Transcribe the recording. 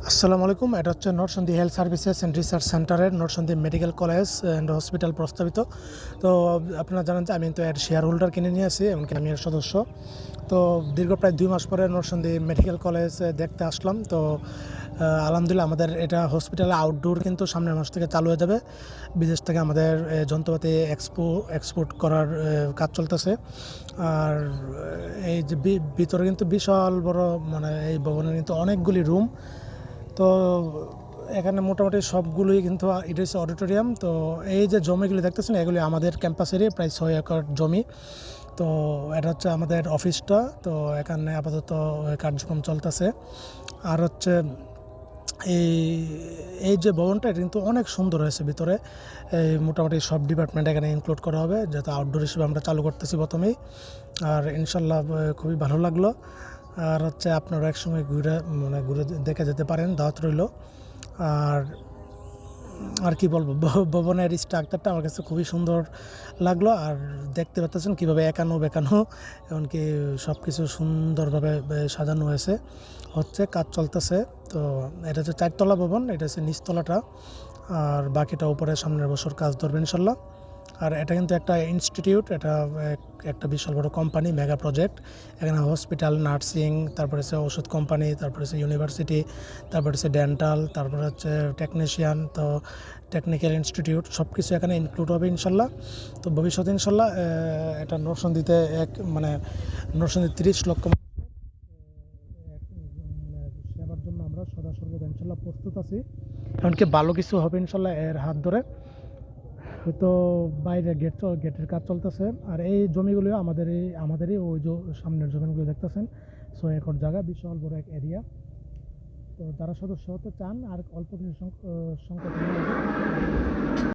আসসালামু আলাইকুম। এটা হচ্ছে Narsingdi health services and research সেন্টারের Narsingdi medical college and hospital প্রস্তাবিত। তো আপনারা জানেন যে আমি তো এর শেয়ার হোল্ডার কিনে নিয়ে আসি, এমনকি আমি এর সদস্য। তো দীর্ঘ প্রায় 2 মাস পরে নরসিংদী মেডিকেল কলেজ দেখতে আসলাম। তো আলহামদুলিল্লাহ আমাদের এটা হসপিটালে আউটডোর কিন্তু সামনের মাস থেকে চালু হয়ে যাবে। বিদেশ থেকে আমাদের যন্ত্রপাতি এক্সপোর্ট করার কাজ চলতেছে। আর এই যে ভিতরে কিন্তু বিশাল বড়, মানে এই ভবনের কিন্তু অনেকগুলি রুম। তো এখানে মোটামুটি সবগুলোই কিন্তু এটা হচ্ছে অডিটোরিয়াম। তো এই যে জমিগুলি দেখতেছেন, এগুলি আমাদের ক্যাম্পাসেরই প্রায় 6 একর জমি। তো এটা হচ্ছে আমাদের অফিসটা। তো এখানে আপাতত কার্যক্রম চলতেছে। আর হচ্ছে এই এই যে ভবনটা, এটা কিন্তু অনেক সুন্দর হয়েছে ভিতরে। এই মোটামুটি সব ডিপার্টমেন্ট এখানে ইনক্লুড করা হবে, যেহেতু আউটডোর হিসেবে আমরা চালু করতেছি প্রথমেই। আর ইনশাল্লাহ খুবই ভালো লাগলো। আর হচ্ছে আপনারা একসময় ঘুরে দেখে যেতে পারেন, দাওয়াত রইল। আর আর কি বলবো, ভবনের স্ট্রাকচারটা আমার কাছে খুবই সুন্দর লাগলো। আর দেখতে পাচ্ছেন কীভাবে একানো বেঁকানো, এমনকি সব কিছু সুন্দরভাবে সাজানো হচ্ছে কাজ চলতেছে। তো এটা হচ্ছে 4 তলা ভবন, এটা হচ্ছে নিচতলাটা। আর বাকিটা উপরে সামনের বছর কাজ ধরবে ইনশাল্লাহ। আর এটা কিন্তু একটা ইনস্টিটিউট, এটা একটা বিশাল বড় কোম্পানি, মেগা প্রজেক্ট। এখানে হসপিটাল, নার্সিং, তারপরে হচ্ছে ওষুধ কোম্পানি, তারপরে হচ্ছে ইউনিভার্সিটি, তারপরে হচ্ছে ডেন্টাল, তারপরে হচ্ছে টেকনিশিয়ান, তো টেকনিক্যাল ইনস্টিটিউট সব কিছু এখানে ইনক্লুড হবে ইনশাল্লাহ। তো ভবিষ্যতে ইনশাল্লাহ এটা নরসিংদীতে মানে নরসিংদী 30 লক্ষ সেবার জন্য আমরা সদা সর্বদা ইনশাল্লাহ প্রস্তুত আছি। এমনকি ভালো কিছু হবে ইনশাল্লাহ এর হাত ধরে। হয়তো বাইরে গেটের কাজ চলতেছে। আর এই জমিগুলো আমাদেরই ওই যে সামনের জমিগুলো দেখতেছেন, 6 একর জায়গা, বিশাল বড় এক এরিয়া। তো যারা সদস্য হতে চান আর অল্প কিছু সংখ্যক